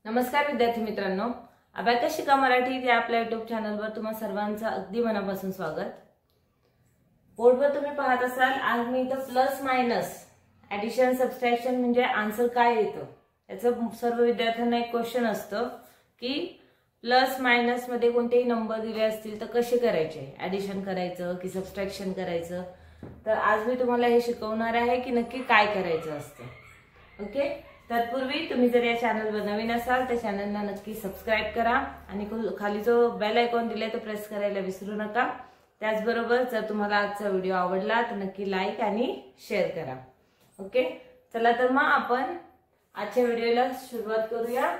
नमस्कार विद्यार्थी मित्रांनो, अबॅकस शिका मराठी या आपल्या YouTube चॅनलवर तुम्हा सर्वांचं अगदी मनापासून स्वागत। बोर्डवर तुम्ही पाहत असाल आज मी इथं प्लस मायनस ॲडिशन सबट्रॅक्शन म्हणजे आन्सर काय येतं याचं सर्व विद्यार्थ्यांना एक क्वेश्चन असतं की प्लस मायनस मध्ये कोणतेही नंबर दिले असतील तर कसे करायचे, ॲडिशन करायचं की सबट्रॅक्शन करायचं। तर आज मी तुम्हाला हे शिकवणार आहे की नक्की काय करायचं असतं। ओके, तत्पूर्वी तुम्ही जर या चॅनलवर नवीन असाल तर चॅनलला नक्की सबस्क्राइब करा आणि खाली जो बेल आयकॉन दिलाय तो प्रेस करायला विसरू नका। त्याचबरोबर जर तुम्हाला आजचा व्हिडिओ आवडला तर नक्की लाईक आणि शेअर करा। ओके, चला तर मग आपण आजच्या व्हिडिओला सुरुवात करूया।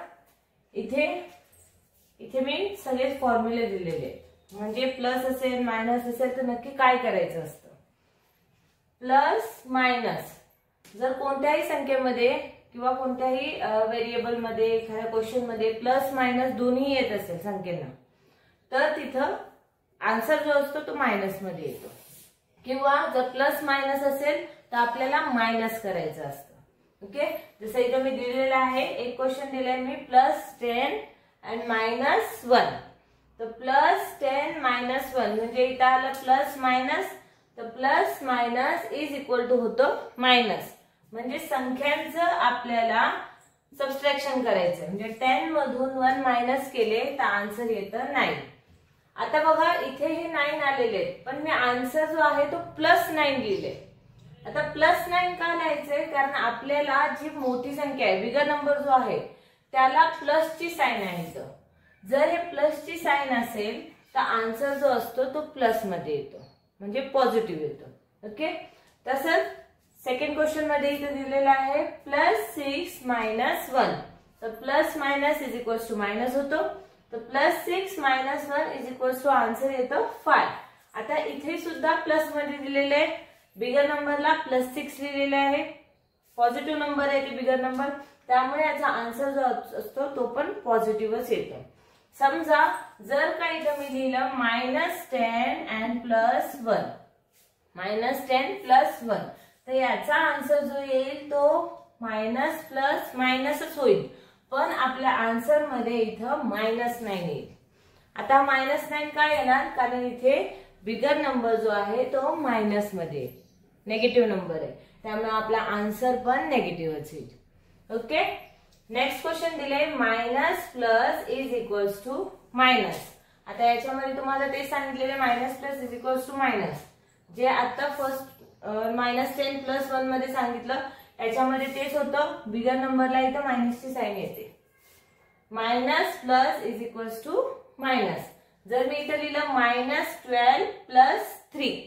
इथे मी सगळे फॉर्म्युले दिलेले आहेत, म्हणजे प्लस असेल मायनस असेल तर नक्की काय करायचं असतं। प्लस मायनस जर कोणत्याही संख्येमध्ये किंवा कोणत्याही व्हेरिएबल मध्ये एखाद्या क्वेश्चन मध्ये प्लस मायनस दोन्ही येत असेल संख्येना तर तिथं आन्सर जो असतो तो मायनस मध्ये येतो, किंवा जर प्लस मायनस असेल तर आपल्याला मायनस करायचं असतं। ओके, जसं इथं मी दिलेलं आहे, एक क्वेश्चन दिलाय मी +10 and -1, तर +10 - 1 म्हणजे इथं आलं प्लस मायनस, तर plus minus is equal to होतो मायनस, म्हणजे संख्यांचं आपल्याला सबट्रॅक्शन करायचं, म्हणजे 10 मधून 1 मायनस केले तर आन्सर येतं 9। आता बघा इथे हे 9 आलेले, पण मी आन्सर जो आहे तो +9 लिहिले। आता +9 का लिहायचंय, कारण आपल्याला जी मोठी संख्या आहे, बिगर नंबर जो आहे त्याला प्लसची साइन आहे इथं। जर हे प्लसची साइन असेल तर आन्सर जो असतो तो प्लस मध्ये येतो, म्हणजे पॉझिटिव्ह येतो। ओके, तसंच सेकंड क्वेश्चन मध्ये इथे दिलेला आहे +6 - 1, तर plus minus is equal to minus होतो, तर +6 - 1 इज इक्वल टू आन्सर येतो 5। आता इथे सुद्धा प्लस मध्ये दिलेले आहे, बिगर नंबरला +6 लिहिलेले आहे, पॉझिटिव्ह नंबर आहे ते बिगर नंबर, त्यामुळे याचा आन्सर जो असतो तो पण पॉझिटिव्हच येतो। समजा जर का इथं मी लिहिलं -10 and +1, -10 + 1, तर याचा आन्सर जो येईल तो मायनस प्लस मायनसच होईल, पण आपल्या आन्सर मध्ये इथं -9 येईल। आता -9 काय येणार, कारण इथे बिगर नंबर जो आहे तो मायनस मध्ये नेगेटिव्ह नंबर आहे, त्यामुळे आपला आन्सर पण नेगेटिव्हच येईल। ओके, नेक्स्ट क्वेश्चन दिले minus plus is equals to minus. आता याच्यामध्ये तुम्हाला ते सांगितलेले minus plus is equals to minus, जे आता फर्स्ट -10 + 1 मध्ये सांगितलं याच्यामध्ये तेच होतं, बिगर नंबरला इथं मायनसची साइन येते। Minus plus is equals to minus, जर मी इथं लिहिलं -12 + 3,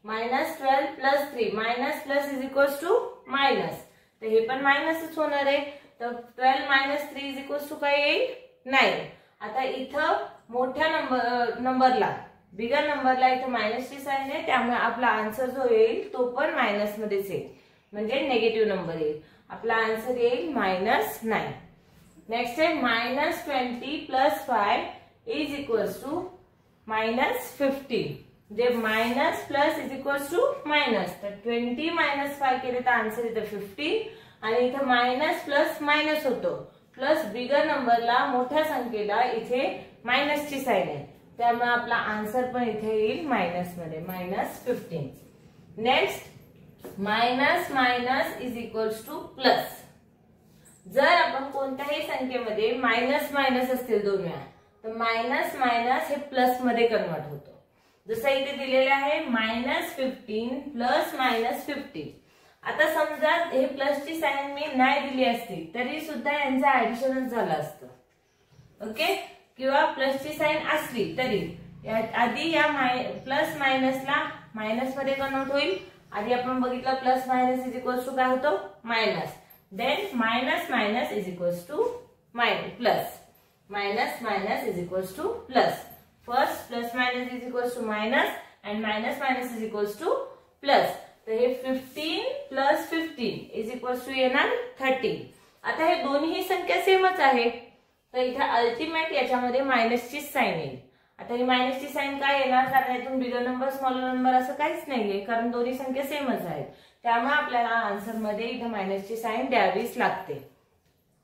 -12 + 3, minus plus is equals to minus, तर हे पण मायनसच होणार आहे, तर 12 - 3 इज इक्वल्स टू काय येईल 9। आता इथं मोठ्या नंबरला बिगर नंबरला इथं मायनसची साइन आहे, त्यामुळे आपला आन्सर जो येईल तो पण मायनस मध्येच येईल, म्हणजे नेगेटिव्ह नंबर येईल। आपला आन्सर येईल -9। नेक्स्ट आहे -20 + 5 इज इक्वल्स टू -15, म्हणजे minus plus is equals to minus, तर 20 - 5 केले तर आन्सर येतं 15, आणि इथं मायनस प्लस मायनस होतो, प्लस बिगर नंबरला मोठ्या संख्येला इथे मायनसची साइन आहे, त्यामुळे आपला आन्सर पण इथे येईल मायनस मध्ये, -15। Next minus minus is equals to plus. जर आपण कोणत्याही संख्येमध्ये मायनस मायनस असतील दोन वेळा तर मायनस मायनस हे प्लस मध्ये कन्वर्ट होतो। जसं इथे दिलेले आहे -15 + -15। आता समजा हे प्लसची साइन मी नाही दिली असती तरी सुद्धा यांचं ऍडिशनच झालं असतं। ओके, किंवा प्लसची साइन असली तरी आधी या प्लस मायनसला मायनस मध्ये कन्वर्ट होईल। आधी आपण बघितलं plus minus is equals to काय होतो minus, then minus minus is equals to plus, minus minus is equals to plus. First plus minus is equals to minus and minus minus is equals to plus, तर हे 15 + 15 is equals to येणार 30। आता हे दोन्ही संख्या सेमच आहे, तर इथे अल्टिमेट याच्यामध्ये मायनसची साइन येईल। आता ही मायनसची साइन काय येणार, कारण यातून बिगर नंबर स्मॉलर नंबर असं काहीच नाहीये, कारण दोन्ही संख्या सेमच आहेत, त्यामुळे आपल्याला आन्सर मध्ये इथे मायनसची साइन द्यावीच लागते।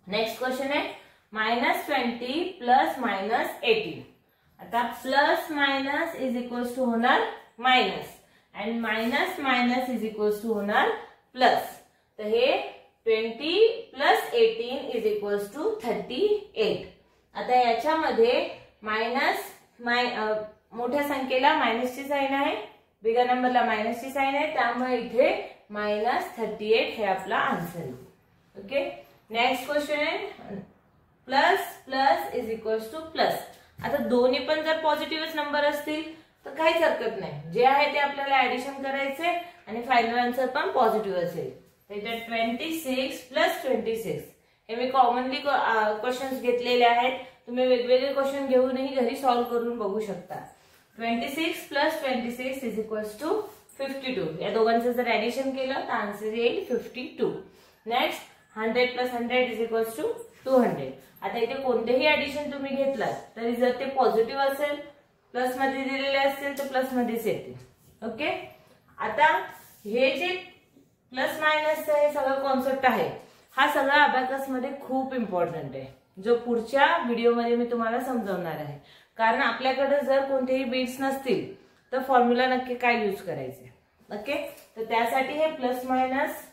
नेक्स्ट क्वेश्चन आहे -20 प्लस -18. आता plus minus is equals to होणार minus and minus minus is equals to होणार प्लस. तर हे 20 प्लस 18 इज इक्वल्स टू 38. आता याच्यामध्ये मायनस मोठ्या संख्येला मायनसची साइन आहे, बिगर नंबरला मायनसची साइन आहे, त्यामुळे इथे -38 हे आपला आन्सर आहे. ओके, नेक्स्ट क्वेश्चन आहे plus plus is equals to plus. आता दोन्ही पण जर पॉझिटिव्ह नंबर असतील तर काहीच हरकत नाही, जे आहे ते आपल्याला ऍडिशन करायचे आणि फायनल आन्सर पण पॉझिटिव्ह असेल. त्याच्यात 26 प्लस 26 हे मी कॉमनली क्वेश्चन्स घेतलेले आहेत. तुम्ही वेगवेगळे क्वेश्चन घेऊनही घरी सॉल्व्ह करून बघू शकता. 26 प्लस 26 इज इक्वल्स टू 52. या दोघांचं जर ऍडिशन केलं तर आन्सर येईल 52. Next 100 plus 100 is equals to 200. आता इथे कोणतेही ऍडिशन तुम्ही घेतलात तरी जर ते पॉझिटिव्ह असेल, प्लस मध्ये दिलेले असतील तर प्लस मध्येच येतील. ओके, आता हे जे प्लस मायनसचं हे सगळं कॉन्सेप्ट आहे हा सगळा अबॅकस मध्ये खूप इम्पॉर्टंट आहे, जो पुढच्या व्हिडिओमध्ये मी तुम्हाला समजावणार आहे. कारण आपल्याकडे जर कोणतेही बीट्स नसतील तर फॉर्म्युला नक्की काय यूज करायचे. ओके, तर त्यासाठी हे प्लस मायनस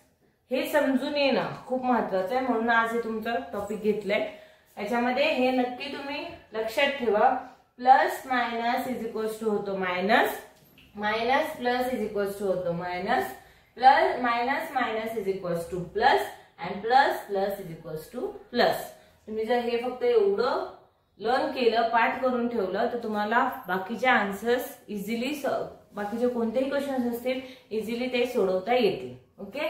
हे समजून येणं खूप महत्वाचं आहे, म्हणून आज हे तुमचं टॉपिक घेतलंय. याच्यामध्ये हे नक्की तुम्ही लक्षात ठेवा. Plus minus is equals to होतो minus, minus plus is equals to होतो minus, plus minus minus is equals to plus and plus plus is equals to plus. तुम्ही जर हे फक्त एवढं लर्न केलं, पाठ करून ठेवलं तर तुम्हाला बाकीचे आन्सर्स इझिली, बाकीचे कोणतेही क्वेश्चन्स असतील इझिली ते सोडवता येतील. Okay,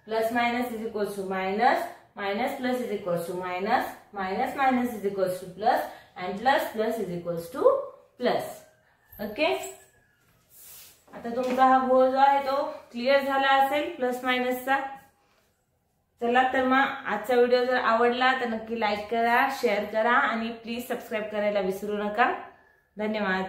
plus minus is equals to minus, minus plus is equals to minus, minus minus is equals to plus and plus plus is equals to plus. Okay, आता तुमचा हा गोल जो आहे तो क्लिअर झाला असेल प्लस मायनसचा. चला तर मग आजचा व्हिडिओ जर आवडला तर नक्की लाईक करा, शेअर करा आणि प्लीज सबस्क्राईब करायला विसरू नका. धन्यवाद.